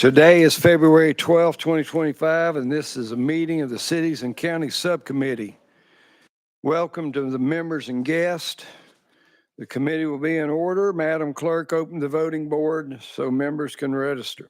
Today is February 12th, 2025, and this is a meeting of the Cities and Counties Subcommittee. Welcome to the members and guests. The committee will be in order. Madam Clerk, open the voting board so members can register.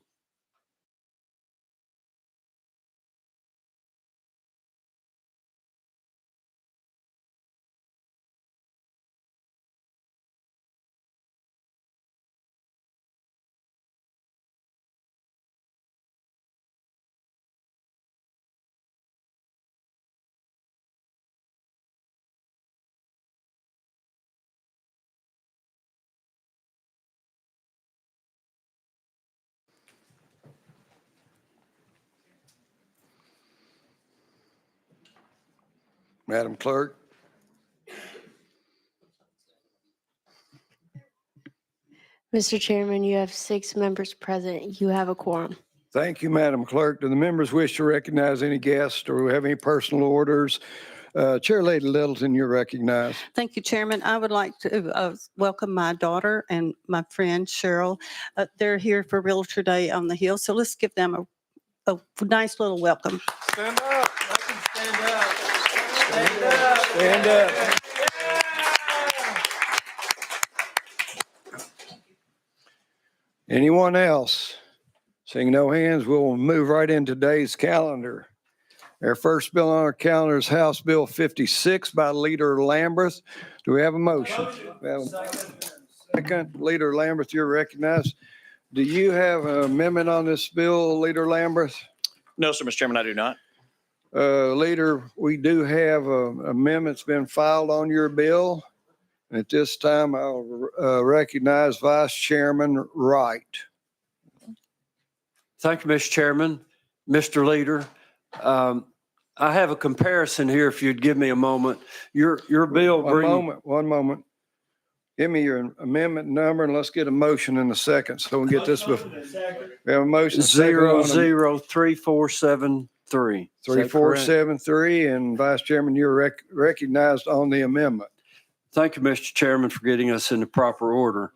Madam Clerk. Mr. Chairman, you have 6 members present. You have a quorum. Thank you, Madam Clerk. Do the members wish to recognize any guests or have any personal orders? Chair Lady Littleton, you're recognized. Thank you, Chairman. I would like to welcome my daughter and my friend Cheryl. They're here for Realtor Day on the Hill, so let's give them a nice little welcome. Stand up. Let them stand up. Stand up. Stand up. Anyone else? Seeing no hands, we'll move right into today's calendar. Our first bill on our calendar is House Bill 56 by Leader Lamberth. Do we have a motion? Second. Leader Lamberth, you're recognized. Do you have an amendment on this bill, Leader Lamberth? No, sir, Mr. Chairman, I do not. Leader, we do have amendments been filed on your bill. At this time, I'll recognize Vice Chairman Wright. Thank you, Mr. Chairman. Mr. Leader, I have a comparison here if you'd give me a moment. Your bill One moment. Give me your amendment number and let's get a motion in a second so we can get this before. We have a motion. 003473. 3473, and Vice Chairman, you're recognized on the amendment. Thank you, Mr. Chairman, for getting us in the proper order.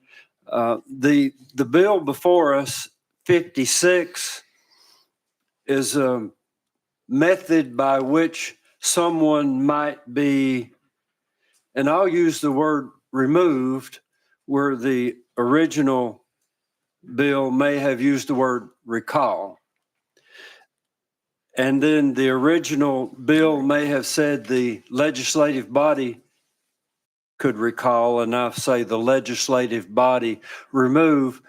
The bill before us, 56, is a method by which someone might be, and I'll use the word removed, where the original bill may have used the word recall. And then the original bill may have said the legislative body could recall, and I say the legislative body remove,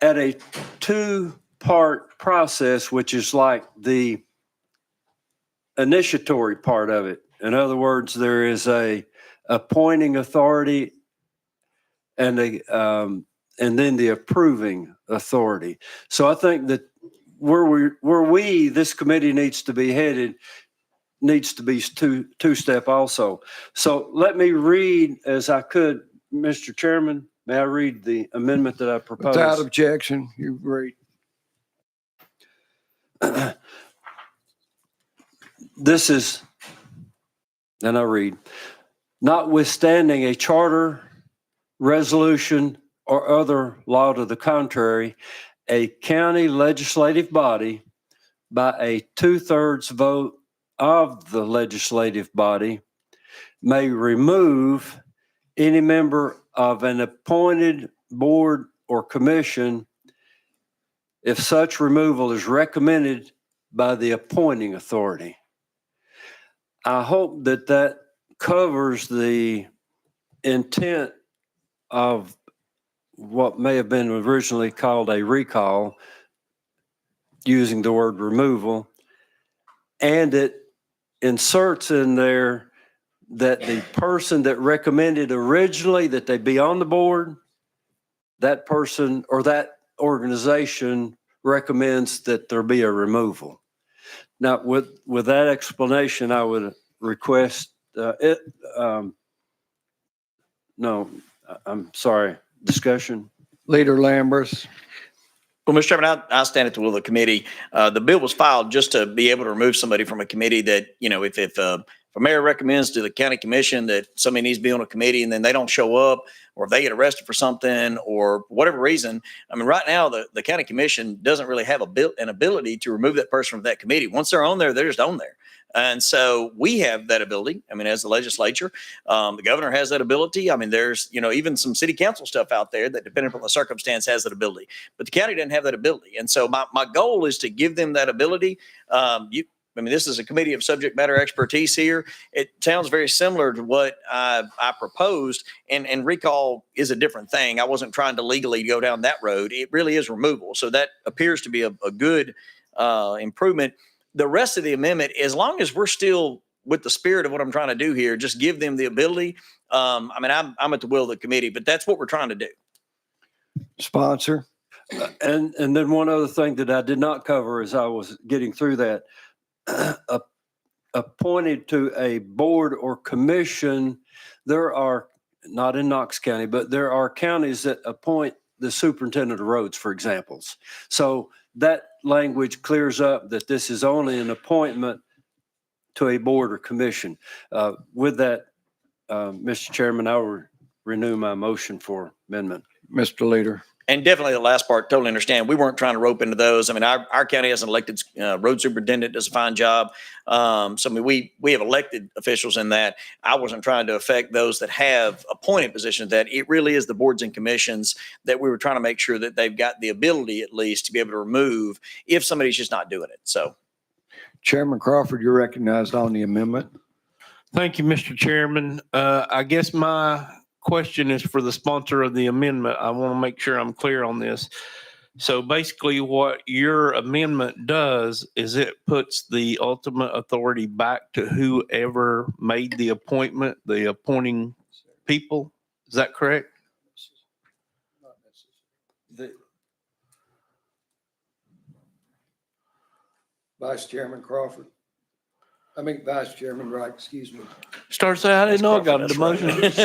at a 2-part process, which is like the initiatory part of it. In other words, there is a appointing authority and then the approving authority. So I think that where this committee needs to be headed needs to be two-step also. So let me read as I could, Mr. Chairman. May I read the amendment that I proposed? Without objection, you read. This is, and I read, notwithstanding a charter, resolution, or other law to the contrary, a county legislative body, by a 2/3 vote of the legislative body, may remove any member of an appointed board or commission if such removal is recommended by the appointing authority. I hope that covers the intent of what may have been originally called a recall, using the word removal, and it inserts in there that the person that recommended originally that they be on the board, that person or that organization recommends that there be a removal. Now, with that explanation, I would request discussion. Leader Lamberth. Well, Mr. Chairman, I stand at the will of the committee. The bill was filed just to be able to remove somebody from a committee that, if a a mayor recommends to the county commission that somebody needs to be on a committee and then they don't show up, or if they get arrested for something or whatever reason, I mean, right now, the county commission doesn't really have an ability to remove that person from that committee. Once they're on there, they're just on there. And so we have that ability. I mean, as the legislature, the governor has that ability. I mean, there's, even some city council stuff out there that, depending upon the circumstance, has that ability. But the county doesn't have that ability. And so my goal is to give them that ability. This is a committee of subject matter expertise here. It sounds very similar to what I proposed. And recall is a different thing. I wasn't trying to legally go down that road. It really is removal. So that appears to be a good improvement. The rest of the amendment, as long as we're still with the spirit of what I'm trying to do here, just give them the ability. I'm at the will of the committee, but that's what we're trying to do. Sponsor. And then one other thing that I did not cover as I was getting through that, appointed to a board or commission, there are, not in Knox County, but there are counties that appoint the superintendent of roads, for examples. So that language clears up that this is only an appointment to a board or commission. With that, Mr. Chairman, I will renew my motion for amendment. Mr. Leader. And definitely the last part, totally understand. We weren't trying to rope into those. I mean, our county has an elected road superintendent, does a fine job. We have elected officials in that. I wasn't trying to affect those that have appointed positions. That it really is the boards and commissions that we were trying to make sure that they've got the ability at least to be able to remove if somebody's just not doing it. So, Chairman Crawford, you're recognized on the amendment. Thank you, Mr. Chairman. I guess my question is for the sponsor of the amendment. I want to make sure I'm clear on this. So basically what your amendment does is it puts the ultimate authority back to whoever made the appointment, the appointing people. Is that correct? Vice Chairman Crawford. Vice Chairman Wright, excuse me. Starts out, I didn't know I got a That's demotion.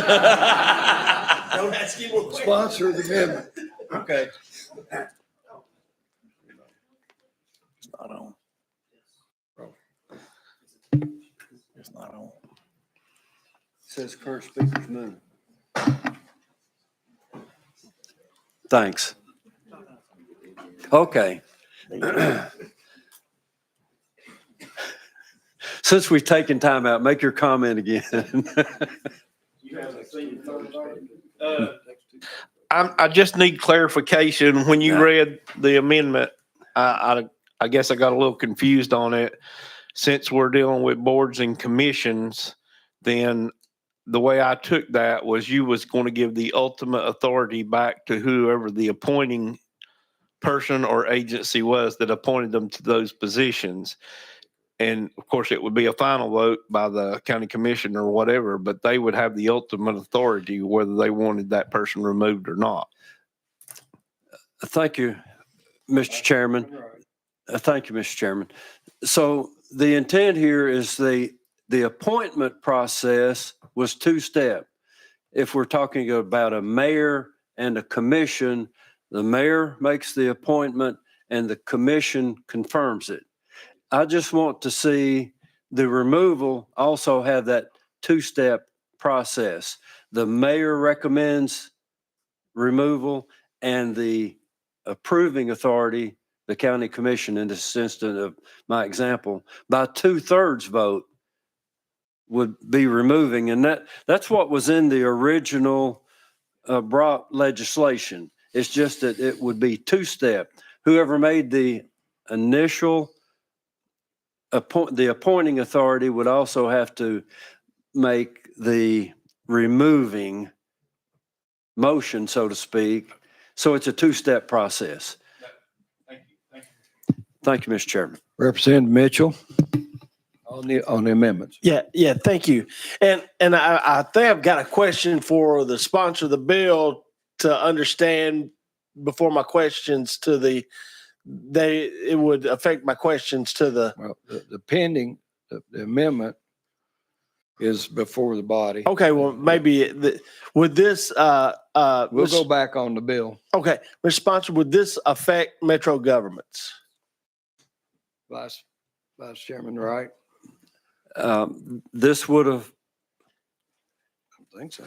Don't ask him. Sponsor of the amendment. Okay. It's not on. It's not on. Says current speaker's moving. Thanks. Okay. Since we've taken time out, make your comment again. I just need clarification. When you read the amendment, I guess I got a little confused on it. Since we're dealing with boards and commissions, then the way I took that was you was going to give the ultimate authority back to whoever the appointing person or agency was that appointed them to those positions. And of course, it would be a final vote by the county commission or whatever, but they would have the ultimate authority whether they wanted that person removed or not. Thank you, Mr. Chairman. Thank you, Mr. Chairman. So the intent here is the appointment process was two-step. If we're talking about a mayor and a commission, the mayor makes the appointment and the commission confirms it. I just want to see the removal also have that two-step process. The mayor recommends removal and the approving authority, the county commission in this instance of my example, by 2/3 vote would be removing. And that's what was in the original brought legislation. It's just that it would be two-step. Whoever made the initial the appointing authority would also have to make the removing motion, so to speak. So it's a two-step process. Thank you. Thank you, Mr. Chairman. Representative Mitchell on the amendments. Yeah, thank you. And I think I've got a question for the sponsor of the bill to understand before my questions to it would affect my questions to the. Well, the pending, the amendment is before the body. Okay, well, maybe would this, We'll go back on the bill. okay, Mr. Sponsor, would this affect metro governments? Vice Chairman Wright. This would have, I think so.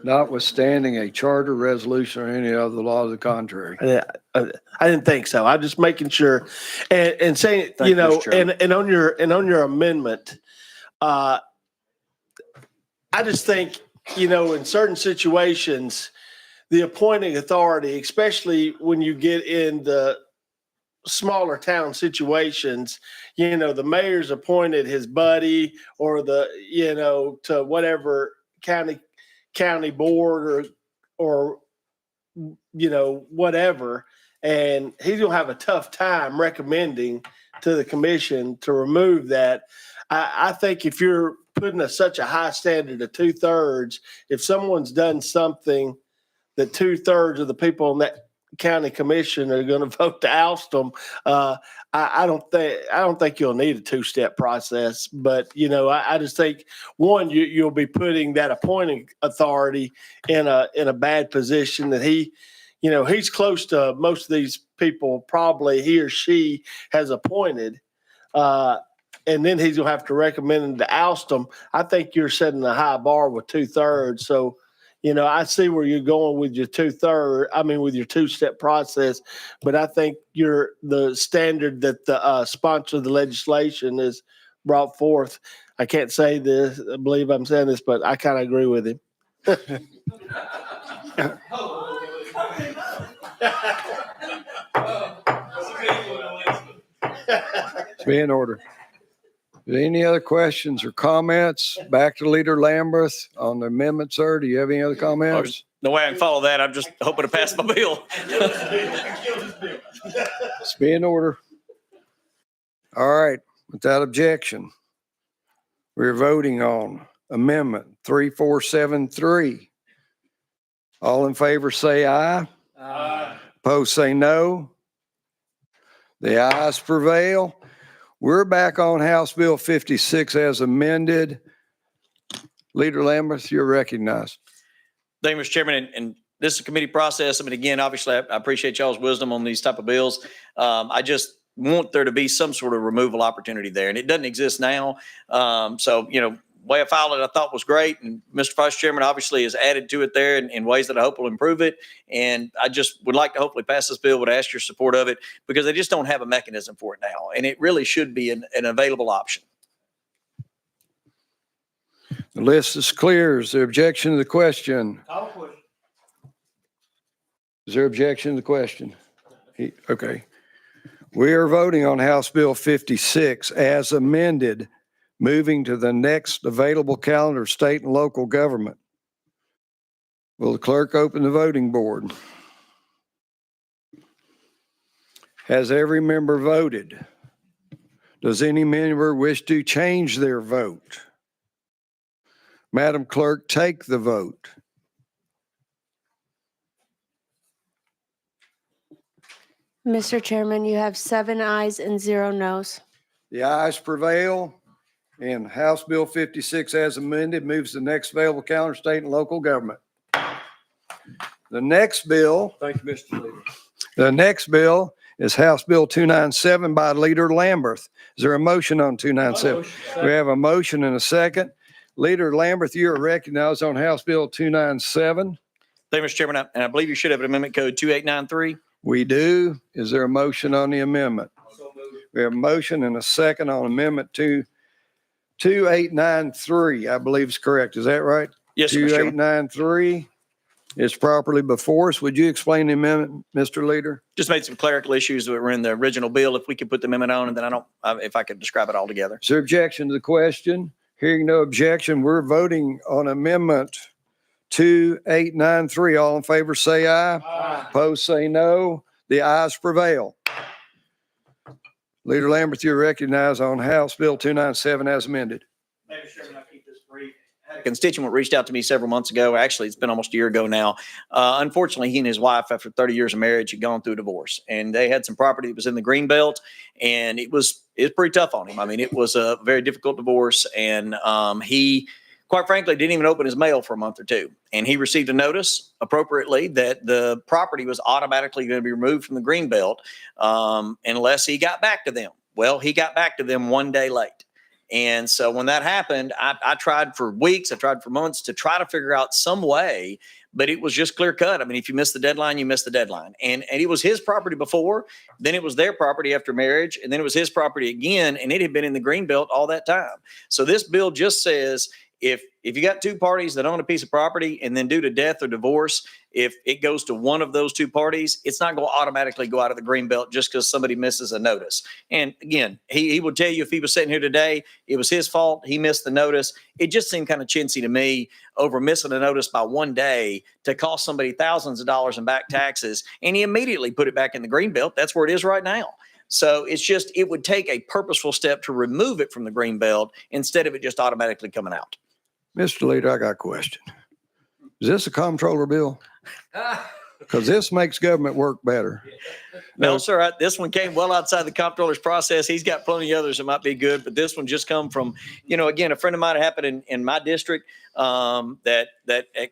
Notwithstanding a charter, resolution, or any other law to the contrary. I didn't think so. I'm just making sure, and saying, Thank you you, know, Mr. Chairman. and on your amendment, I just think, you know, in certain situations, the appointing authority, especially when you get in the smaller town situations, you know, the mayor's appointed his buddy or you know, to whatever county board or, you know, whatever. And he's gonna have a tough time recommending to the commission to remove that. I think if you're putting such a high standard of 2/3, if someone's done something that 2/3 of the people on that county commission are going to vote to oust them, I don't think you'll need a two-step process. But you know, I just think one, you'll be putting that appointing authority in a bad position that you know, he's close to most of these people. Probably he or she has appointed. And then he's gonna have to recommend them to oust them. I think you're setting a high bar with 2/3. So, you know, I see where you're going with your with your two-step process, but I think the standard that the sponsor of the legislation is brought forth. I can't say this, I believe I'm saying this, but I kind of agree with him. Be in order. Any other questions or comments? Back to Leader Lambert on the amendment, sir. Do you have any other comments? No way I can follow that. I'm just hoping to pass my bill. Let's be in order. All right, without objection, we're voting on Amendment 3473. All in favor say aye. Aye. Opposed say no. The ayes prevail. We're back on House Bill 56 as amended. Leader Lambert, you're recognized. Thank you, Mr. Chairman, and this is a committee process. I mean, again, obviously, I appreciate y'all's wisdom on these type of bills. I just want there to be some sort of removal opportunity there, and it doesn't exist now. So, you know, the way I filed it, I thought was great, and Mr. Vice Chairman obviously has added to it there in ways that I hope will improve it. And I just would like to hopefully pass this bill, would ask your support of it, because they just don't have a mechanism for it now, and it really should be an available option. The list is clear. Is there objection to the question? Is there objection to the question? Okay. We are voting on House Bill 56 as amended, moving to the next available calendar of state and local government. Will the clerk open the voting board? Has every member voted? Does any member wish to change their vote? Madam Clerk, take the vote. Mr. Chairman, you have 7 ayes and 0 noes. The ayes prevail, and House Bill 56 as amended moves to the next available calendar, state and local government. The next bill. Thank you, Mr. Leader. The next bill is House Bill 297 by Leader Lambert. Is there a motion on 297? We have a motion and a second. Leader Lambert, you are recognized on House Bill 297. Thank you, Mr. Chairman, and I believe you should have an amendment code 2893. We do. Is there a motion on the amendment? We have a motion and a second on Amendment 2893, I believe is correct. Is that right? Yes, Mr. Chairman. 2893 is properly before us. Would you explain the amendment, Mr. Leader? Just made some clerical issues that were in the original bill. If we could put the amendment on, and then if I could describe it all together. Is there objection to the question? Hearing no objection, we're voting on Amendment 2893. All in favor say aye. Aye. Opposed say no. The ayes prevail. Leader Lambert, you're recognized on House Bill 297 as amended. Thank you, Chairman. I'll keep this brief. A constituent reached out to me several months ago. Actually, it's been almost a year ago now. Unfortunately, he and his wife, after 30 years of marriage, had gone through a divorce, and they had some property that was in the Greenbelt, and it was pretty tough on him. I mean, it was a very difficult divorce, and he, quite frankly, didn't even open his mail for a month or two. And he received a notice appropriately that the property was automatically going to be removed from the Greenbelt unless he got back to them. Well, he got back to them one day late. And so when that happened, I tried for weeks, I tried for months to try to figure out some way, but it was just clear cut. I mean, if you miss the deadline, you miss the deadline. And it was his property before, then it was their property after marriage, and then it was his property again, and it had been in the Greenbelt all that time. So this bill just says if you got two parties that own a piece of property and then due to death or divorce, if it goes to one of those two parties, it's not going to automatically go out of the Greenbelt just because somebody misses a notice. And again, he would tell you if he was sitting here today, it was his fault. He missed the notice. It just seemed kind of chintzy to me over missing a notice by one day to cost somebody thousands of dollars in back taxes. And he immediately put it back in the Greenbelt. That's where it is right now. So it's just, it would take a purposeful step to remove it from the Greenbelt instead of it just automatically coming out. Mr. Leader, I got a question. Is this a comptroller bill? Because this makes government work better. No, sir. This one came well outside the comptroller's process. He's got plenty of others that might be good, but this one just come from, again, a friend of mine happened in my district that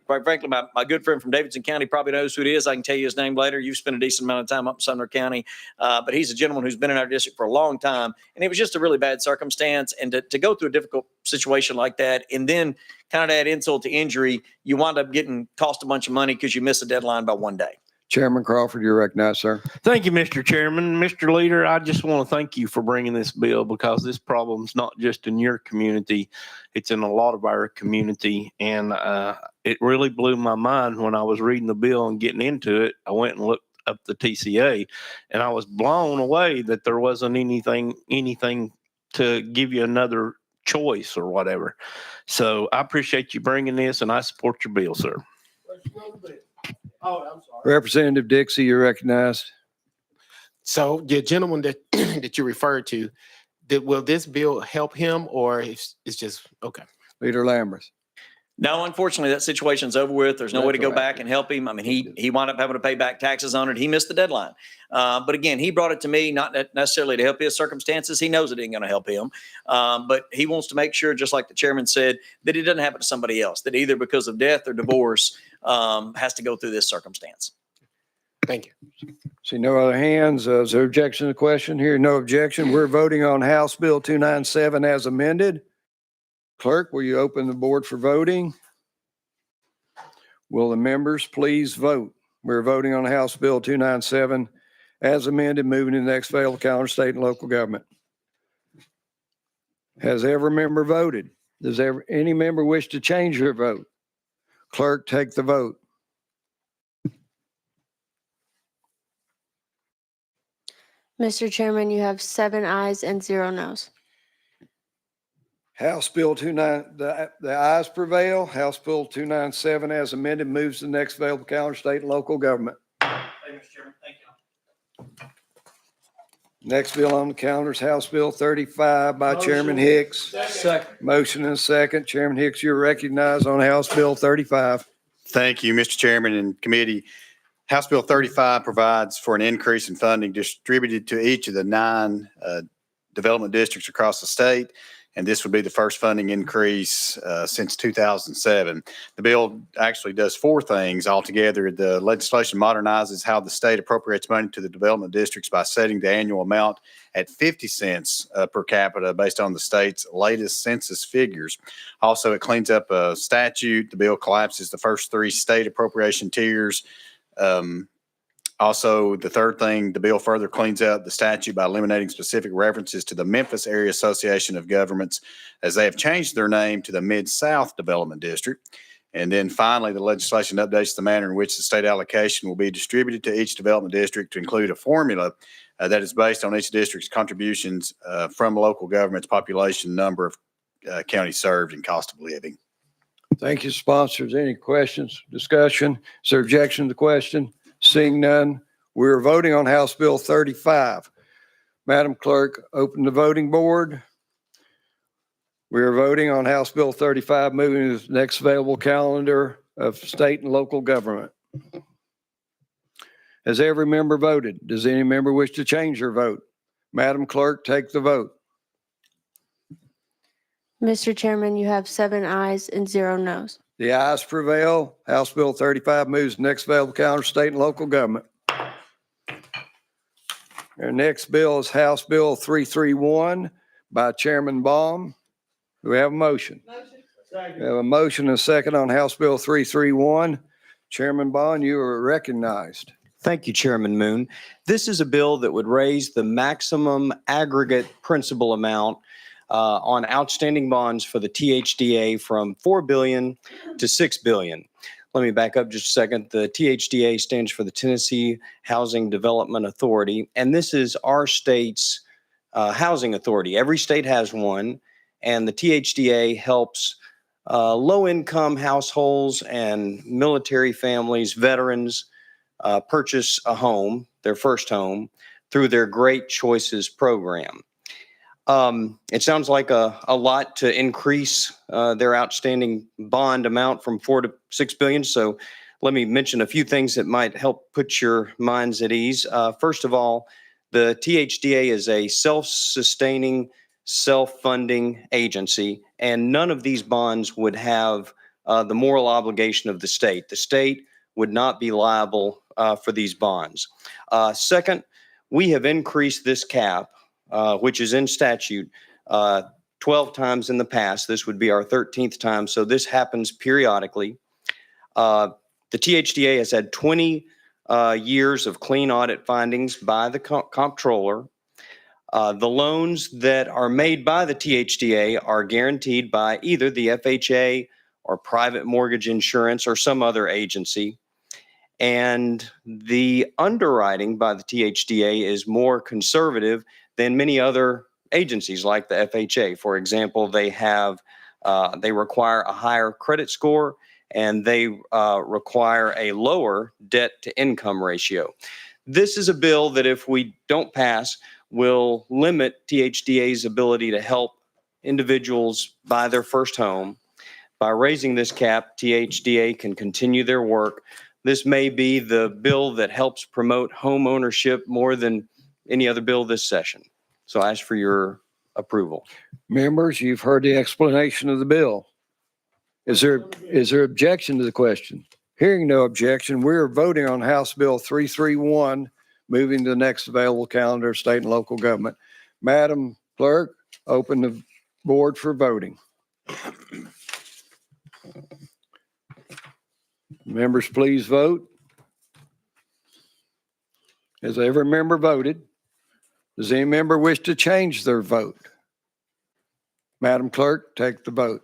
quite frankly, my good friend from Davidson County probably knows who it is. I can tell you his name later. You've spent a decent amount of time up in Sumner County, but he's a gentleman who's been in our district for a long time. And it was just a really bad circumstance. And to go through a difficult situation like that and then kind of add insult to injury, you wind up getting cost a bunch of money because you miss a deadline by one day. Chairman Crawford, you're recognized, sir. Thank you, Mr. Chairman. Mr. Leader, I just want to thank you for bringing this bill because this problem's not just in your community. It's in a lot of our community. And it really blew my mind when I was reading the bill and getting into it. I went and looked up the TCA and I was blown away that there wasn't anything to give you another choice or whatever. So I appreciate you bringing this and I support your bill, sir. Oh, I'm sorry. Representative Dixie, you're recognized. So the gentleman that that you referred to, will this bill help him or it's just okay? Leader Lamberth. No, unfortunately, that situation's over with. There's no way to go back Retroactive. and help him. I mean, he wound up having to pay back taxes on it. He missed the deadline. But again, he brought it to me, not necessarily to help his circumstances. He knows it ain't going to help him. But he wants to make sure, just like the chairman said, that it doesn't happen to somebody else, that either because of death or divorce has to go through this circumstance. Thank you. See no other hands. Is there objection to the question? Here, no objection. We're voting on House Bill 297 as amended. Clerk, will you open the board for voting? Will the members please vote? We're voting on House Bill 297 as amended, moving to the next available calendar, state and local government. Has every member voted? Does any member wish to change their vote? Clerk, take the vote. Mr. Chairman, you have 7 ayes and 0 noes. House Bill 29, the ayes prevail. House Bill 297 as amended moves to the next available calendar, state and local government. Thank you, Mr. Chairman. Thank you. Next bill on the calendar is House Bill 35 by Chairman Hicks. Second. Motion and second. Chairman Hicks, you're recognized on House Bill 35. Thank you, Mr. Chairman and committee. House Bill 35 provides for an increase in funding distributed to each of the 9 development districts across the state. And this would be the first funding increase since 2007. The bill actually does 4 things altogether. The legislation modernizes how the state appropriates money to the development districts by setting the annual amount at 50 cents per capita based on the state's latest census figures. Also, it cleans up a statute. The bill collapses the first 3 state appropriation tiers. Also, the third thing, the bill further cleans up the statute by eliminating specific references to the Memphis Area Association of Governments as they have changed their name to the Mid-South Development District. And then finally, the legislation updates the manner in which the state allocation will be distributed to each development district to include a formula that is based on each district's contributions from local government's population, number of counties served, and cost of living. Thank you, sponsors. Any questions, discussion? Is there objection to the question? Seeing none, we're voting on House Bill 35. Madam Clerk, open the voting board. We are voting on House Bill 35, moving to the next available calendar of state and local government. Has every member voted? Does any member wish to change their vote? Madam Clerk, take the vote. Mr. Chairman, you have 7 ayes and 0 noes. The ayes prevail. House Bill 35 moves to the next available calendar, state and local government. Our next bill is House Bill 331 by Chairman Baum. Do we have a motion? We have a motion and a second on House Bill 331. Chairman Baum, you are recognized. Thank you, Chairman Moon. This is a bill that would raise the maximum aggregate principal amount on outstanding bonds for the THDA from $4 billion to $6 billion. Let me back up just a second. The THDA stands for the Tennessee Housing Development Authority, and this is our state's housing authority. Every state has one, and the THDA helps low-income households and military families, veterans, purchase a home, their first home, through their Great Choices program. It sounds like a lot to increase their outstanding bond amount from $4 to $6 billion. So let me mention a few things that might help put your minds at ease. First of all, the THDA is a self-sustaining, self-funding agency, and none of these bonds would have the moral obligation of the state. The state would not be liable for these bonds. Second, we have increased this cap, which is in statute, 12 times in the past. This would be our 13th time, so this happens periodically. The THDA has had 20 years of clean audit findings by the comptroller. The loans that are made by the THDA are guaranteed by either the FHA or private mortgage insurance or some other agency. And the underwriting by the THDA is more conservative than many other agencies like the FHA. For example, they require a higher credit score, and they require a lower debt to income ratio. This is a bill that, if we don't pass, will limit THDA's ability to help individuals buy their first home. By raising this cap, THDA can continue their work. This may be the bill that helps promote home ownership more than any other bill this session. So I ask for your approval. Members, you've heard the explanation of the bill. Is there objection to the question? Hearing no objection, we're voting on House Bill 331, moving to the next available calendar, state and local government. Madam Clerk, open the board for voting. Members, please vote. Has every member voted? Does any member wish to change their vote? Madam Clerk, take the vote.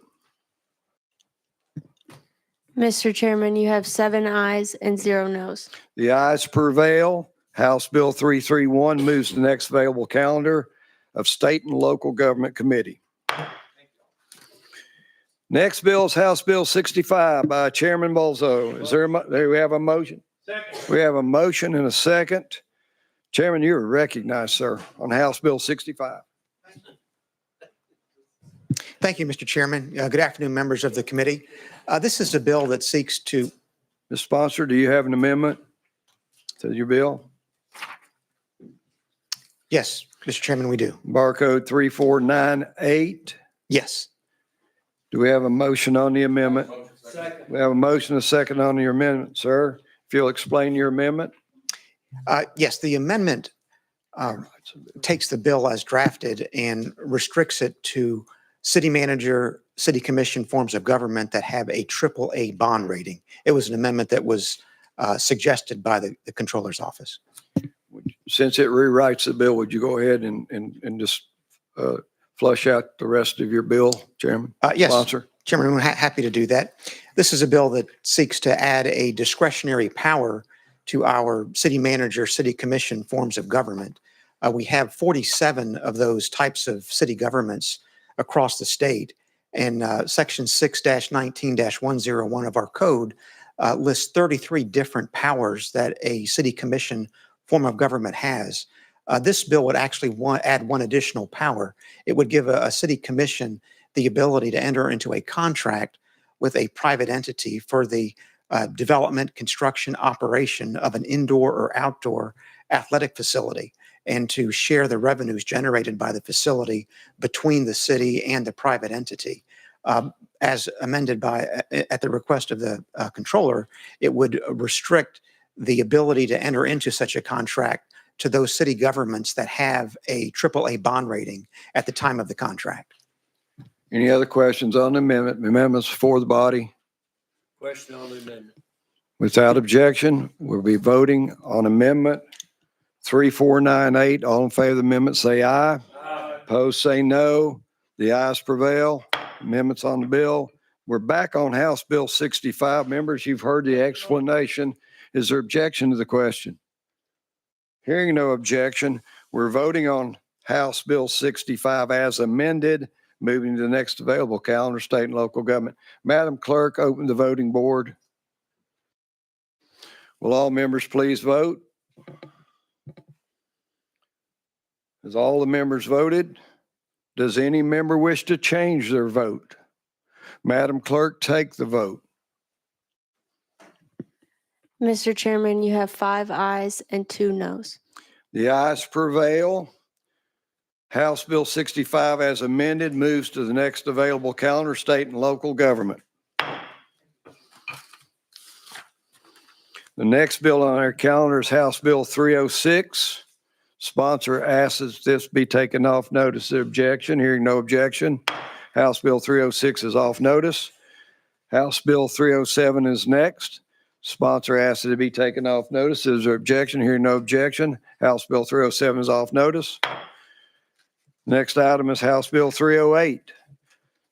Mr. Chairman, you have 7 ayes and 0 noes. The ayes prevail. House Bill 331 moves to the next available calendar of State and Local Government Committee. Next bill is House Bill 65 by Chairman Bolzo. Do we have a motion? Second. We have a motion and a second. Chairman, you are recognized, sir, on House Bill 65. Thank you, Mr. Chairman. Good afternoon, members of the committee. This is a bill that seeks to. Mr. Sponsor, do you have an amendment to your bill? Yes, Mr. Chairman, we do. Barcode 3498. Yes. Do we have a motion on the amendment? Second. We have a motion and a second on your amendment, sir. If you'll explain your amendment. Yes, the amendment takes the bill as drafted and restricts it to city manager, city commission forms of government that have a AAA bond rating. It was an amendment that was suggested by the Comptroller's office. Since it rewrites the bill, would you go ahead and just flush out the rest of your bill, Chairman? Yes, Sponsor. Chairman, I'm happy to do that. This is a bill that seeks to add a discretionary power to our city manager, city commission forms of government. We have 47 of those types of city governments across the state, and Section 6-19-101 of our code lists 33 different powers that a city commission form of government has. This bill would actually add one additional power. It would give a city commission the ability to enter into a contract with a private entity for the development, construction, operation of an indoor or outdoor athletic facility, and to share the revenues generated by the facility between the city and the private entity. As amended at the request of the Comptroller, it would restrict the ability to enter into such a contract to those city governments that have a AAA bond rating at the time of the contract. Any other questions on the amendment? Amendments before the body? Question on the amendment. Without objection, we'll be voting on amendment 3498. All in favor of the amendment, say aye. Opposed, say no. The ayes prevail. Amendments on the bill. We're back on House Bill 65. Members, you've heard the explanation. Is there objection to the question? Hearing no objection, we're voting on House Bill 65 as amended. Moving to the next available calendar, state and local government. Madam Clerk, open the voting board. Will all members please vote? Has all the members voted? Does any member wish to change their vote? Madam Clerk, take the vote. Mr. Chairman, you have 5 ayes and 2 noes. The ayes prevail. House Bill 65 as amended moves to the next available calendar, state and local government. The next bill on our calendar is House Bill 306. Sponsor asks this be taken off notice of objection. Hearing no objection, House Bill 306 is off notice. House Bill 307 is next. Sponsor asks it to be taken off notice. Is there objection? Hearing no objection, House Bill 307 is off notice. Next item is House Bill 308.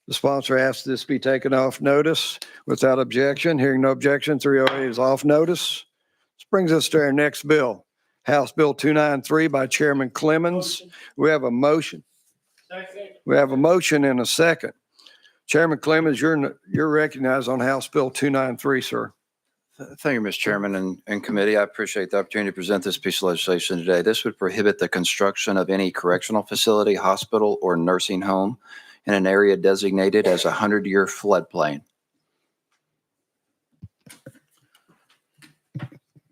The sponsor asks this be taken off notice without objection. Hearing no objection, 308 is off notice. This brings us to our next bill, House Bill 293 by Chairman Clemens. We have a motion. We have a motion and a second. Chairman Clemens, you're recognized on House Bill 293, sir. Thank you, Mr. Chairman and committee. I appreciate the opportunity to present this piece of legislation today. This would prohibit the construction of any correctional facility, hospital, or nursing home in an area designated as a 100-year floodplain.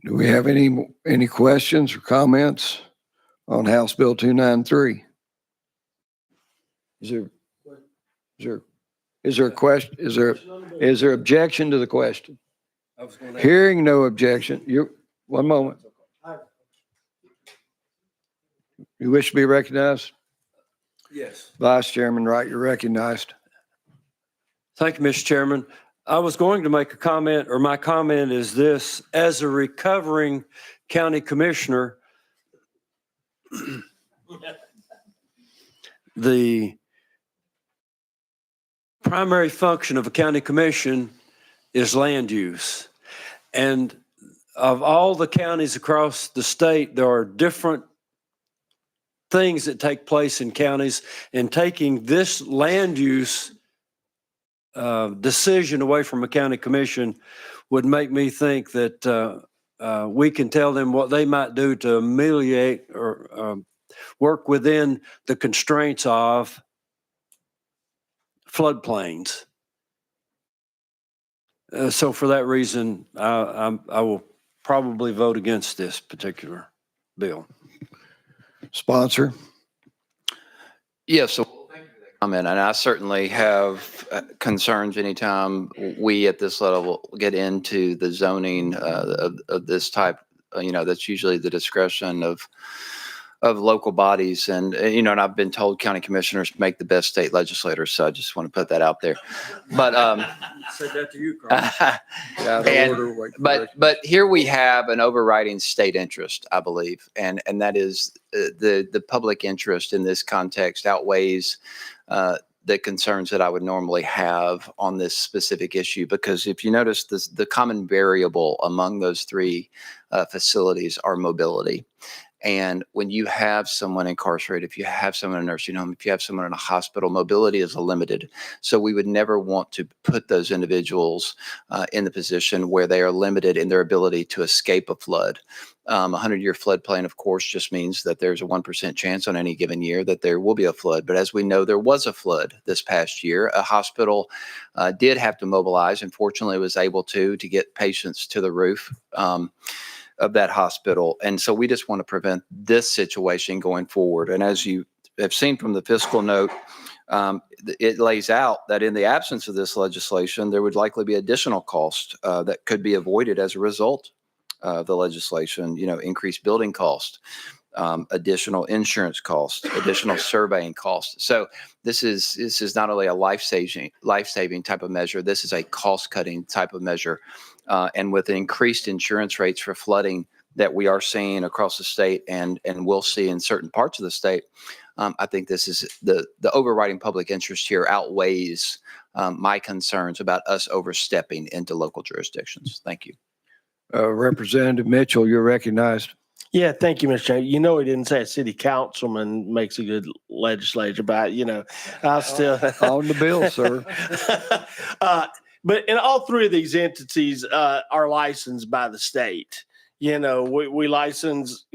Do we have any questions or comments on House Bill 293? Is there a question? Is there objection to the question? Hearing no objection, one moment. You wish to be recognized? Yes. Vice Chairman Wright, you're recognized. Thank you, Mr. Chairman. I was going to make a comment, or my comment is this: as a recovering county commissioner, the primary function of a county commission is land use. And of all the counties across the state, there are different things that take place in counties, and taking this land use decision away from a county commission would make me think that we can tell them what they might do to ameliorate or work within the constraints of floodplains. So for that reason, I will probably vote against this particular bill. Sponsor. Yes, so thank you for that comment. And I certainly have concerns anytime we at this level get into the zoning of this type. That's usually the discretion of local bodies. And and I've been told county commissioners make the best state legislators. So I just want to put that out there. But Said that to you, Carl. But here we have an overriding state interest, I believe, and that is the public interest in this context outweighs the concerns that I would normally have on this specific issue. Because if you notice, the common variable among those three facilities are mobility. And when you have someone incarcerated, if you have someone in a nursing home, if you have someone in a hospital, mobility is limited. So we would never want to put those individuals in the position where they are limited in their ability to escape a flood. 100-year floodplain, of course, just means that there's a 1% chance on any given year that there will be a flood. But as we know, there was a flood this past year. A hospital did have to mobilize, and fortunately was able to get patients to the roof of that hospital. And so we just want to prevent this situation going forward. And as you have seen from the fiscal note, it lays out that in the absence of this legislation, there would likely be additional cost that could be avoided as a result of the legislation, increased building cost. additional insurance costs, additional surveying costs. So this is not only a life-saving type of measure, this is a cost-cutting type of measure. And with increased insurance rates for flooding that we are seeing across the state and will see in certain parts of the state, I think this is the overriding public interest here outweighs my concerns about us overstepping into local jurisdictions. Thank you. Representative Mitchell, you're recognized. Yeah, thank you, Mr. Chairman. You know, he didn't say a city councilman makes a good legislature, but I'll still. On the bill, sir. But in all three of these entities are licensed by the state. We license,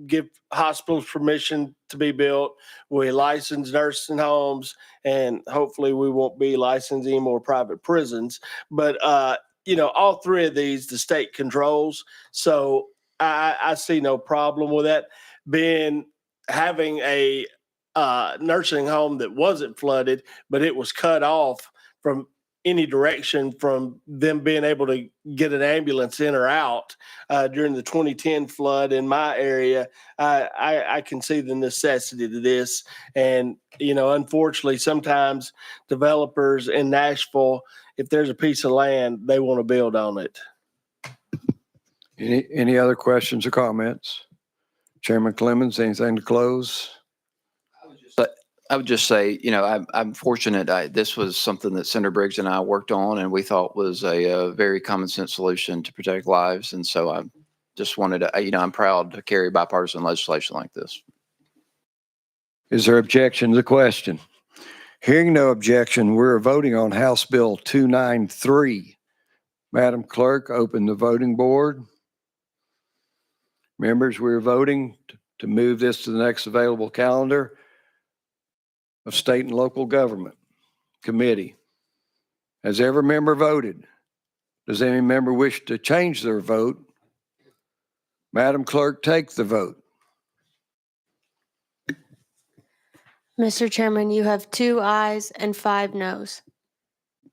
give hospitals permission to be built. We license nursing homes, and hopefully we won't be licensing any more private prisons. But, all three of these, the state controls. So I see no problem with that. Having a nursing home that wasn't flooded, but it was cut off from any direction from them being able to get an ambulance in or out during the 2010 flood in my area. I can see the necessity to this. And, unfortunately, sometimes developers in Nashville, if there's a piece of land, they want to build on it. Any other questions or comments? Chairman Clemens, anything to close? I would just say, I'm fortunate. This was something that Senator Briggs and I worked on, and we thought was a very common sense solution to protect lives. And so I just wanted to, I'm proud to carry bipartisan legislation like this. Is there objection to the question? Hearing no objection, we're voting on House Bill 293. Madam Clerk, open the voting board. Members, we're voting to move this to the next available calendar of State and Local Government Committee. Has every member voted? Does any member wish to change their vote? Madam Clerk, take the vote. Mr. Chairman, you have 2 ayes and 5 noes.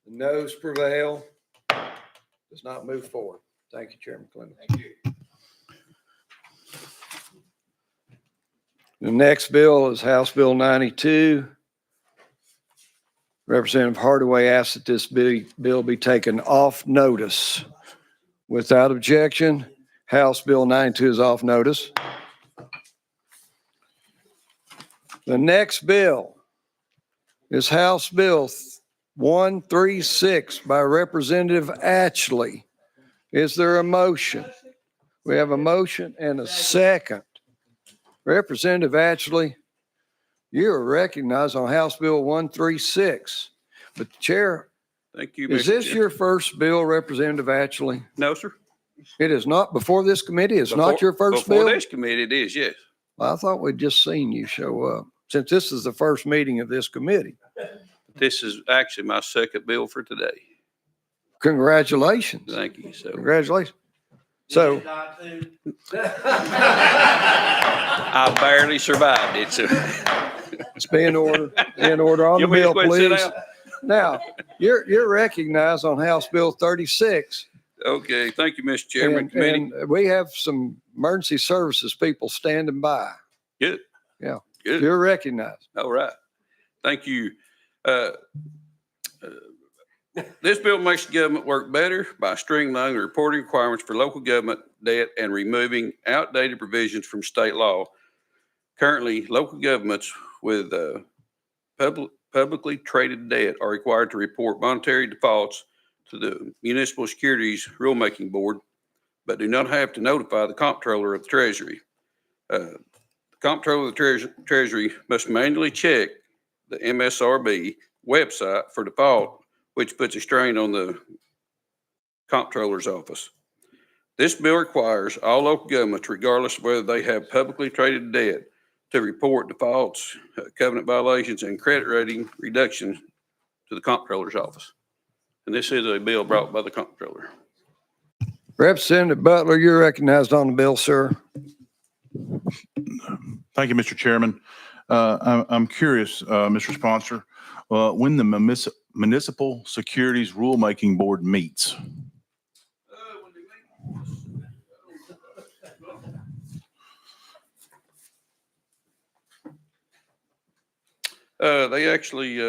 The noes prevail. Does not move forward. Thank you, Chairman Clemens. Thank you. The next bill is House Bill 92. Representative Hardaway asks that this bill be taken off notice. Without objection, House Bill 92 is off notice. The next bill is House Bill 136 by Representative Atchley. Is there a motion? We have a motion and a second. Representative Atchley, you are recognized on House Bill 136. But Chair, thank you. Is Mr. this Chair. your first bill, Representative Atchley? No, sir. It is not before this committee? It's not your first before bill? this committee, it is, yes. Well, I thought we'd just seen you show up, since this is the first meeting of this committee. This is actually my second bill for today. Congratulations. Thank you. So Congratulations. So, I barely survived it. So it's be in order. Be in order on the You want me to bill, quit and sit please. down? Now, you're recognized on House Bill 36. Okay, thank you, Mr. Chairman. And, Committee. and we have some emergency services people standing by. Good. Yeah. Good. You're recognized. All right. Thank you. This bill makes the government work better by streamlining the reporting requirements for local government debt and removing outdated provisions from state law. Currently, local governments with publicly traded debt are required to report monetary defaults to the Municipal Securities Rulemaking Board, but do not have to notify the Comptroller of the Treasury. The Comptroller of the Treasury must manually check the MSRB website for default, which puts a strain on the Comptroller's office. This bill requires all local governments, regardless of whether they have publicly traded debt, to report defaults, covenant violations, and credit rating reduction to the Comptroller's office. And this is a bill brought by the Comptroller. Representative Butler, you're recognized on the bill, sir. Thank you, Mr. Chairman. I'm curious, Mr. Sponsor, when the Municipal Securities Rulemaking Board meets. They actually,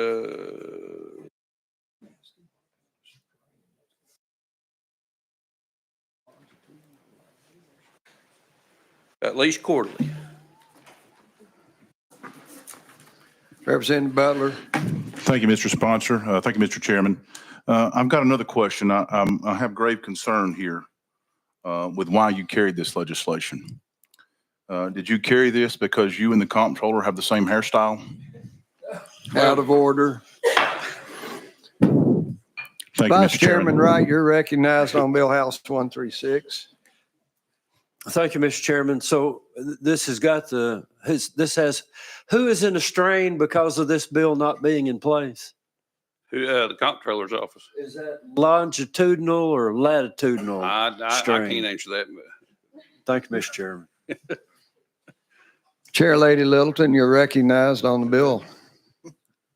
at least quarterly. Representative Butler. Thank you, Mr. Sponsor. Thank you, Mr. Chairman. I've got another question. I have grave concern here with why you carried this legislation. Did you carry this because you and the comptroller have the same hairstyle? Out of order. Thank you, Vice Mr. Chairman Chairman. Wright, you're recognized on Bill House 136. Thank you, Mr. Chairman. So this has got who is in a strain because of this bill not being in place? The comptroller's office. Is that longitudinal or latitudinal? I strain? can't answer that. Thank you, Mr. Chairman. Chair Lady Littleton, you're recognized on the bill.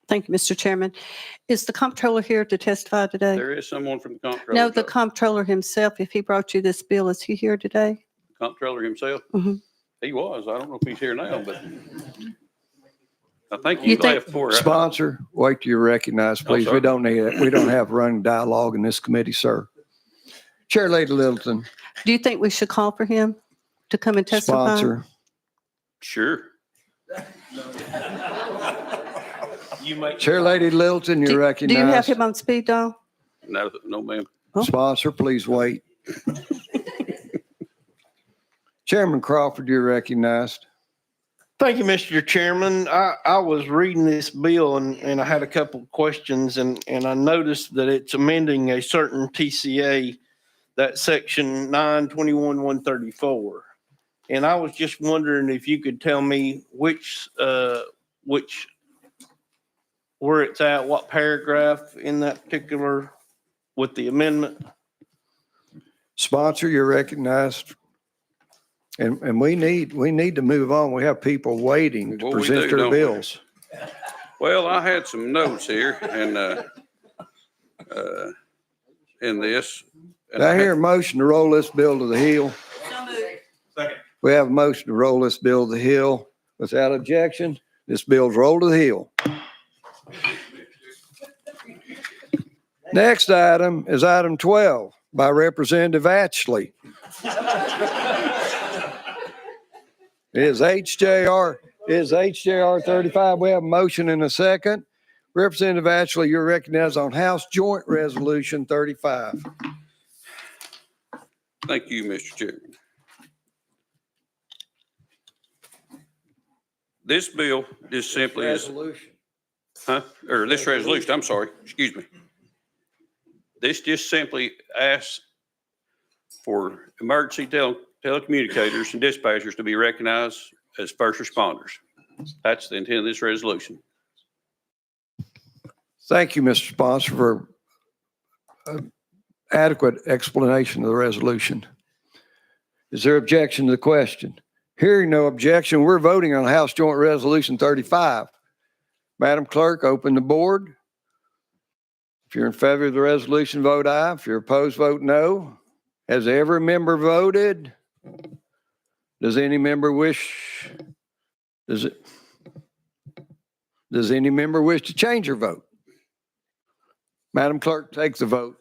Thank you, Mr. Chairman. Is the comptroller here to testify today? There is someone from the comptroller. No, the comptroller himself, if he brought you this bill, is he here today? Comptroller himself? Mhm. He was. I don't know if he's here now, but I think You you think- left for. Sponsor, wait till you're recognized, please. sorry. We don't need it. We don't have running dialogue in this committee, sir. Chair Lady Littleton, Do you think we should call for him to come and testify? sponsor. Sure. Chair Lady Littleton, Do you're you have recognized. him on speed dial? No, ma'am. Sponsor, please wait. Chairman Crawford, you're recognized. Thank you, Mr. Chairman. I was reading this bill and I had a couple of questions and I noticed that it's amending a certain TCA, that section 921-134. And I was just wondering if you could tell me where it's at, what paragraph in that particular with the amendment? Sponsor, you're recognized. And we need to move on. We have people waiting to Well, we present do, their don't we? bills. Well, I had some notes here and in this. Do I hear a motion to roll this bill to the Hill? We have a motion to roll this bill to the Hill. Without objection, this bill's rolled to the Hill. Next item is item 12 by Representative Ashley. Is HJR 35. We have a motion and a second. Representative Ashley, you're recognized on House Joint Resolution 35. Thank you, Mr. Chairman. This bill just simply is, this resolution, I'm sorry, excuse me. This just simply asks for emergency telecommunicators and dispatchers to be recognized as first responders. That's the intent of this resolution. Thank you, Mr. Sponsor, for adequate explanation of the resolution. Is there objection to the question? Hearing no objection, we're voting on House Joint Resolution 35. Madam Clerk, open the board. If you're in favor of the resolution, vote aye. If you're opposed, vote no. Has every member voted? Does any member wish? Does any member wish to change their vote? Madam Clerk, take the vote.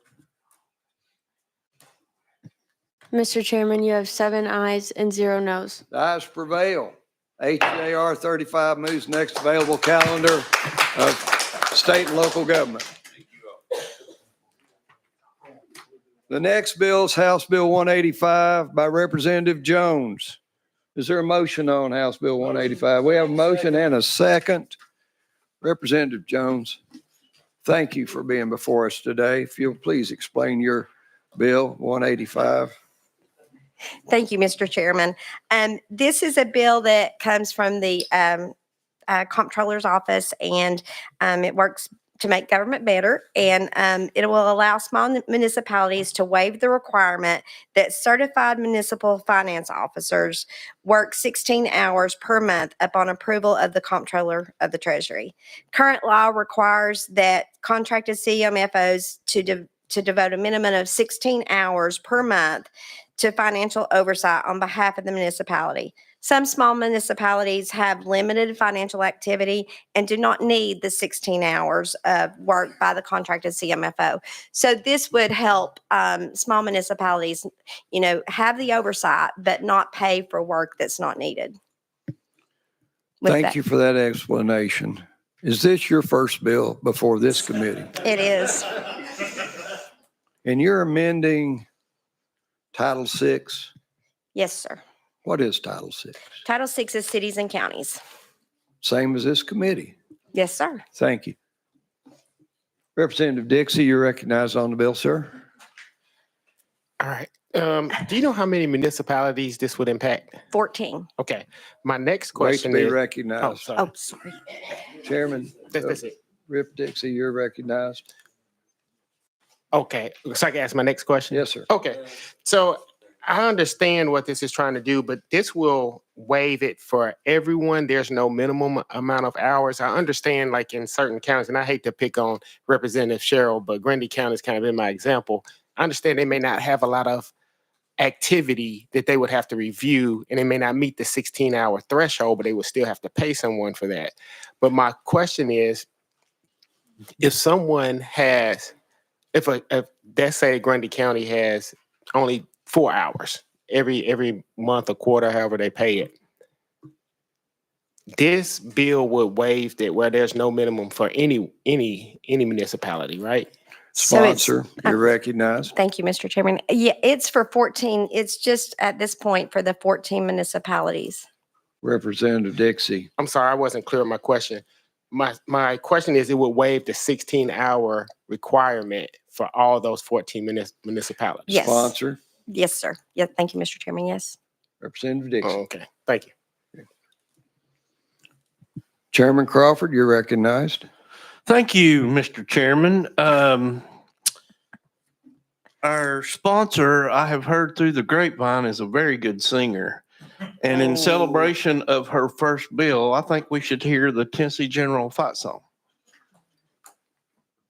Mr. Chairman, you have 7 ayes and 0 noes. The ayes prevail. HJR 35 moves next available calendar of state and local government. The next bill is House Bill 185 by Representative Jones. Is there a motion on House Bill 185? We have a motion and a second. Representative Jones, thank you for being before us today. If you'll please explain your bill 185. Thank you, Mr. Chairman. This is a bill that comes from the Comptroller's Office, and it works to make government better. And it will allow small municipalities to waive the requirement that certified municipal finance officers work 16 hours per month upon approval of the Comptroller of the Treasury. Current law requires that contracted CMFOs to devote a minimum of 16 hours per month to financial oversight on behalf of the municipality. Some small municipalities have limited financial activity and do not need the 16 hours of work by the contracted CMFO. So this would help small municipalities, have the oversight, but not pay for work that's not needed. With Thank that. you for that explanation. Is this your first bill before this committee? It is. And you're amending Title VI? Yes, sir. What is Title VI? Title VI is cities and counties. Same as this committee. Yes, sir. Thank you. Representative Dixie, you're recognized on the bill, sir. All right. Do you know how many municipalities this would impact? 14. Okay. My next Wait to question be is. Oh, recognized. sorry. Oh, sorry. Chairman, That's it. Rip Dixie, you're recognized. Okay. So I can ask my next question? Yes, sir. Okay. So I understand what this is trying to do, but this will waive it for everyone. There's no minimum amount of hours. I understand, like in certain counties, and I hate to pick on Representative Cheryl, but Grundy County has kind of been my example. I understand they may not have a lot of activity that they would have to review, and they may not meet the 16-hour threshold, but they would still have to pay someone for that. But my question is, if someone has, if let's say Grundy County has only 4 hours every month, a quarter, however they pay it, this bill would waive that where there's no minimum for any municipality, right? Sponsor, you're recognized. Thank you, Mr. Chairman. Yeah, it's for 14. It's just at this point for the 14 municipalities. Representative Dixie. I'm sorry, I wasn't clear on my question. My question is, it would waive the 16-hour requirement for all those 14 municipalities. Yes. Sponsor, Yes, sir. Yeah, thank you, Mr. Chairman. Yes. Representative Dixie. Oh, okay, thank you. Chairman Crawford, you're recognized. Thank you, Mr. Chairman. Our sponsor, I have heard through the grapevine, is a very good singer. And in celebration of her first bill, I think we should hear the Tennessee General fight song.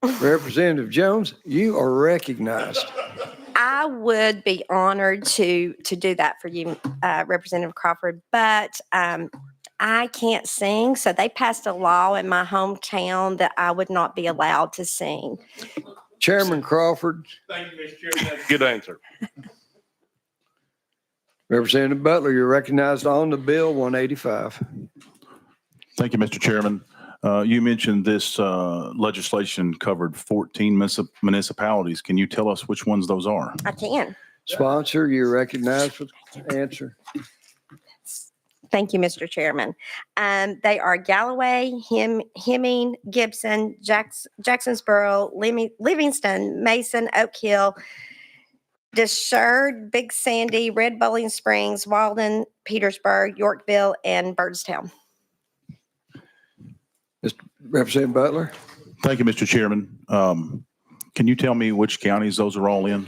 Representative Jones, you are recognized. I would be honored to do that for you, Representative Crawford, but I can't sing. So they passed a law in my hometown that I would not be allowed to sing. Chairman Crawford. Thank you, Mr. Chairman. Good answer. Representative Butler, you're recognized on the bill 185. Thank you, Mr. Chairman. You mentioned this legislation covered 14 municipalities. Can you tell us which ones those are? I can. Sponsor, you're recognized for the answer. Thank you, Mr. Chairman. They are Galloway, Hemming, Gibson, Jacksonsboro, Livingston, Mason, Oak Hill, Desherd, Big Sandy, Red Bowling Springs, Walden, Petersburg, Yorkville, and Birdstown. Representative Butler. Thank you, Mr. Chairman. Can you tell me which counties those are all in?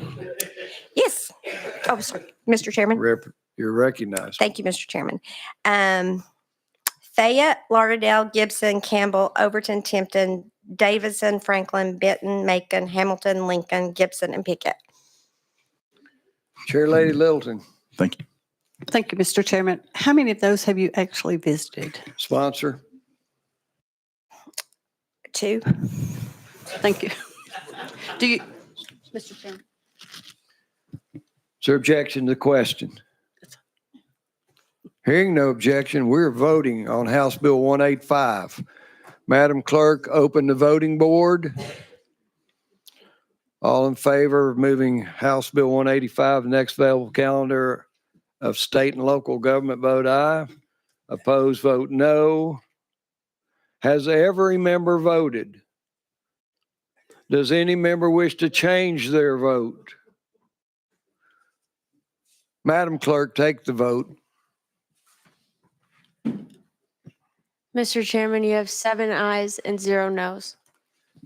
Yes. Oh, sorry, Mr. Chairman. You're recognized. Thank you, Mr. Chairman. Fayette, Lauderdale, Gibson, Campbell, Overton, Timpton, Davidson, Franklin, Benton, Macon, Hamilton, Lincoln, Gibson, and Pickett. Chair Lady Littleton. Thank you. Thank you, Mr. Chairman. How many of those have you actually visited? Sponsor. 2. Thank you. Do you, Mr. Chairman? Is there objection to the question? Hearing no objection, we're voting on House Bill 185. Madam Clerk, open the voting board. All in favor of moving House Bill 185 to the next available calendar of state and local government, vote aye. Opposed, vote no. Has every member voted? Does any member wish to change their vote? Madam Clerk, take the vote. Mr. Chairman, you have 7 ayes and 0 noes.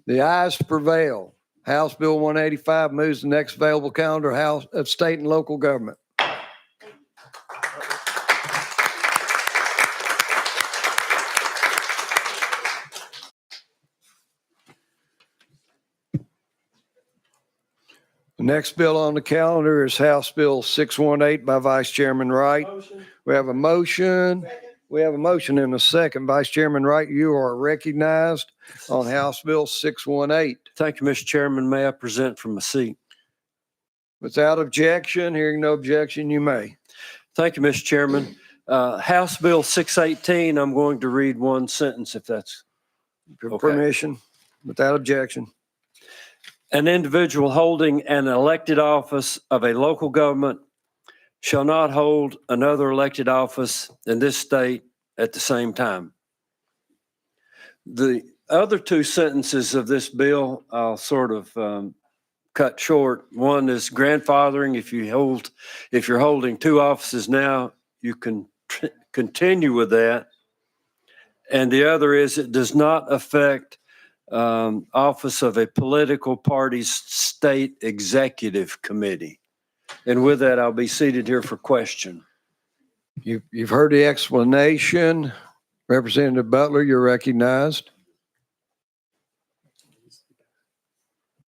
The ayes prevail. House Bill 185 moves to the next available calendar of state and local government. Next bill on the calendar is House Bill 618 by Vice Chairman Wright. We have a motion. We have a motion and a second. Vice Chairman Wright, you are recognized on House Bill 618. Thank you, Mr. Chairman. May I present from my seat? Without objection, hearing no objection, you may. Thank you, Mr. Chairman. House Bill 618, I'm going to read one sentence if that's okay. Permission, without objection. An individual holding an elected office of a local government shall not hold another elected office in this state at the same time. The other two sentences of this bill, I'll sort of cut short. One is grandfathering. If you're holding two offices now, you can continue with that. And the other is it does not affect office of a political party's state executive committee. And with that, I'll be seated here for question. You've heard the explanation. Representative Butler, you're recognized.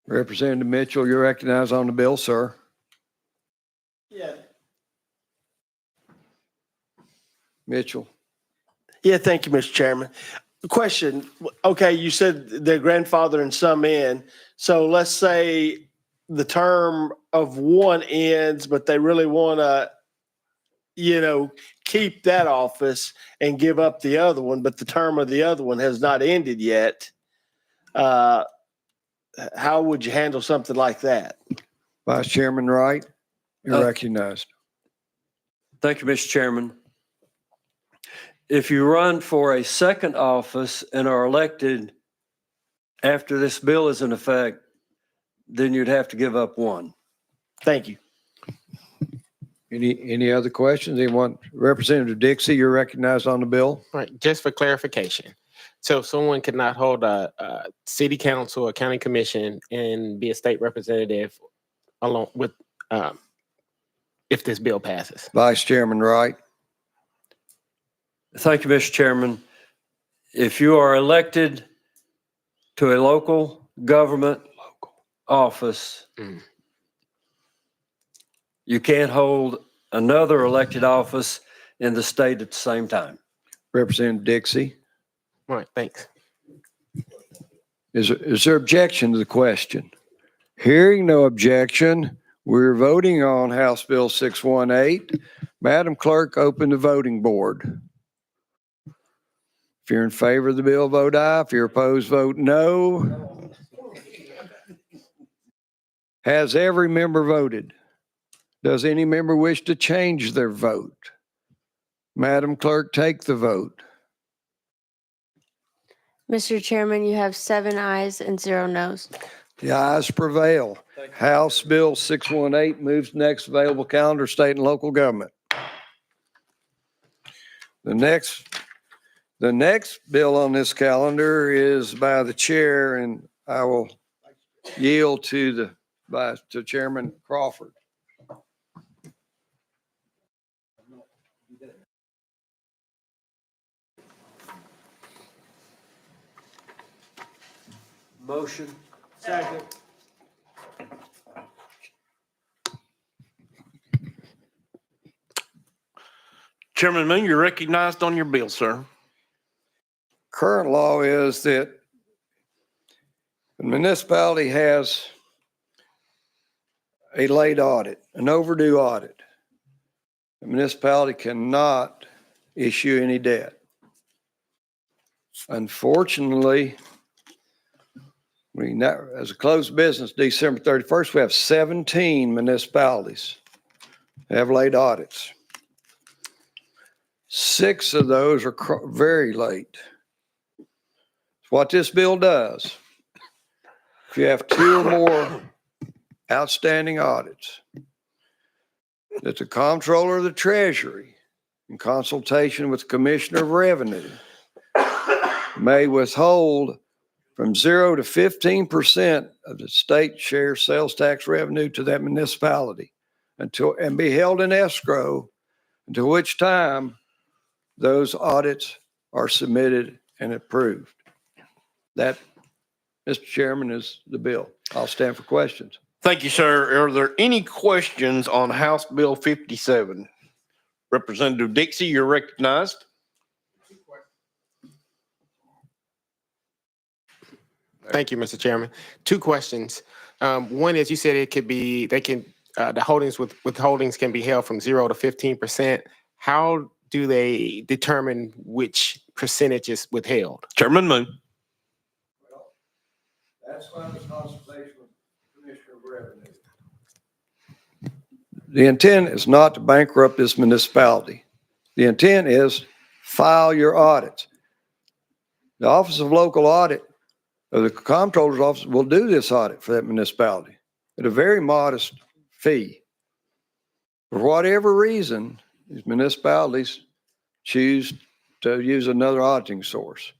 Representative Mitchell, you're recognized on the bill, sir. Yeah. Mitchell. Yeah, thank you, Mr. Chairman. Question, okay, you said they're grandfathering some in. So let's say the term of one ends, but they really want to, keep that office and give up the other one, but the term of the other one has not ended yet. How would you handle something like that? Vice Chairman Wright, you're recognized. Thank you, Mr. Chairman. If you run for a second office and are elected after this bill is in effect, then you'd have to give up one. Thank you. Any other questions? Anyone? Representative Dixie, you're recognized on the bill. All right, just for clarification. So someone could not hold a city council or county commission and be a state representative along with, if this bill passes. Vice Chairman Wright. Thank you, Mr. Chairman. If you are elected to a local government office, you can't hold another elected office in the state at the same time. Representative Dixie. All right, thanks. Is there objection to the question? Hearing no objection, we're voting on House Bill 618. Madam Clerk, open the voting board. If you're in favor of the bill, vote aye. If you're opposed, vote no. Has every member voted? Does any member wish to change their vote? Madam Clerk, take the vote. Mr. Chairman, you have 7 ayes and 0 noes. The ayes prevail. House Bill 618 moves to next available calendar, state and local government. The next bill on this calendar is by the chair, and I will yield to Chairman Crawford. Motion. Second. Chairman Moon, you're recognized on your bill, sir. Current law is that the municipality has a late audit, an overdue audit. The municipality cannot issue any debt. Unfortunately, as a closed business, December 31st, we have 17 municipalities that have late audits. 6 of those are very late. What this bill does, if you have 2 or more outstanding audits, that the comptroller of the Treasury, in consultation with the Commissioner of Revenue, may withhold from 0 to 15% of the state share sales tax revenue to that municipality and be held in escrow until which time those audits are submitted and approved. That, Mr. Chairman, is the bill. I'll stand for questions. Thank you, sir. Are there any questions on House Bill 57? Representative Dixie, you're recognized. Thank you, Mr. Chairman. Two questions. One is you said it could be, the holdings with withholdings can be held from 0 to 15%. How do they determine which percentage is withheld? Chairman Moon. That's why the consultation with Commissioner of Revenue. The intent is not to bankrupt this municipality. The intent is file your audits. The Office of Local Audit, or the Comptroller's Office, will do this audit for that municipality at a very modest fee. For whatever reason, these municipalities choose to use another auditing source.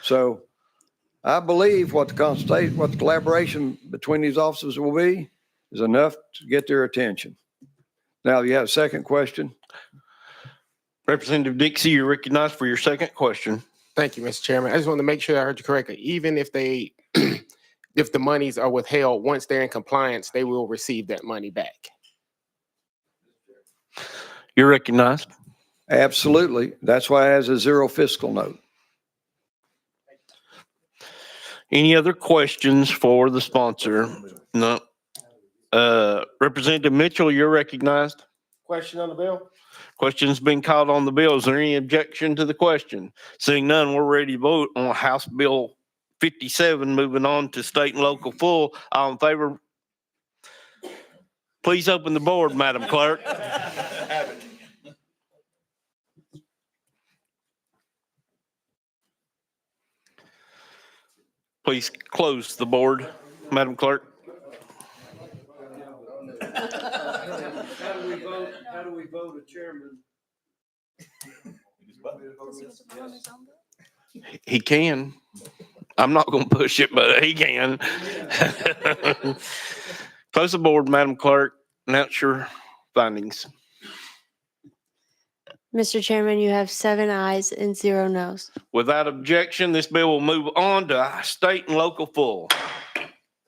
So I believe what the consultation, what the collaboration between these offices will be is enough to get their attention. Now, you have a second question? Representative Dixie, you're recognized for your second question. Thank you, Mr. Chairman. I just want to make sure I heard you correctly. Even if they, if the monies are withheld, once they're in compliance, they will receive that money back. You're recognized. Absolutely. That's why it has a zero fiscal note. Any other questions for the sponsor? No. Representative Mitchell, you're recognized. Question on the bill? Question's been called on the bill. Is there any objection to the question? Seeing none, we're ready to vote on House Bill 57, moving on to state and local full. All in favor? Please open the board, Madam Clerk. Please close the board, Madam Clerk. How do we vote a chairman? He can. I'm not going to push it, but he can. Close the board, Madam Clerk. Announce your findings. Mr. Chairman, you have 7 ayes and 0 noes. Without objection, this bill will move on to state and local full.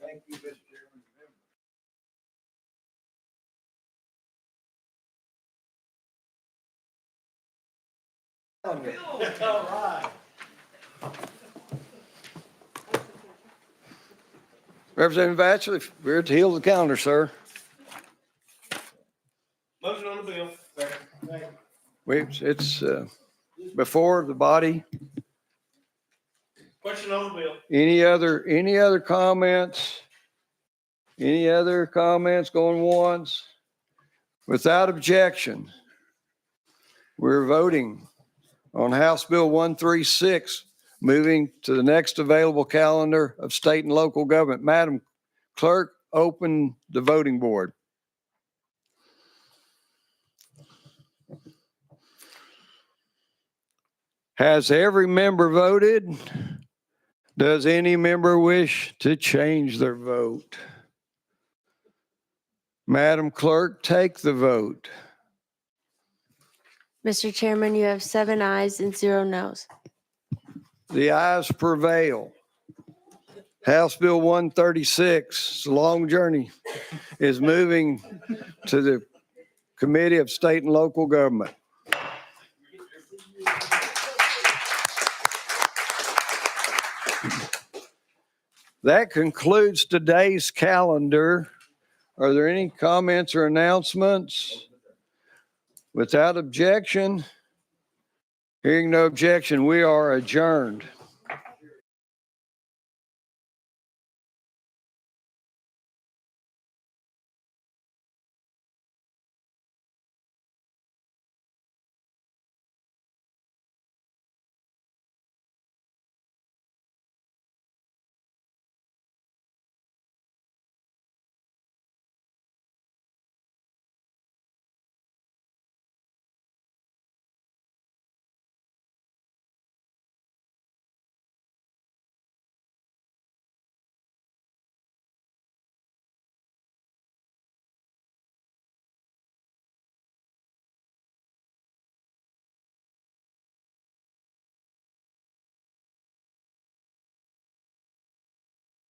Thank you, Mr. Chairman. All right. Representative Batchelor, we're at the heel of the calendar, sir. Motion on the bill. It's before the body. Question on the bill. Any other comments? Any other comments going once? Without objection, we're voting on House Bill 136, moving to the next available calendar of state and local government. Madam Clerk, open the voting board. Has every member voted? Does any member wish to change their vote? Madam Clerk, take the vote. Mr. Chairman, you have 7 ayes and 0 noes. The ayes prevail. House Bill 136, it's a long journey, is moving to the Committee of State and Local Government. That concludes today's calendar. Are there any comments or announcements? Without objection, hearing no objection, we are adjourned.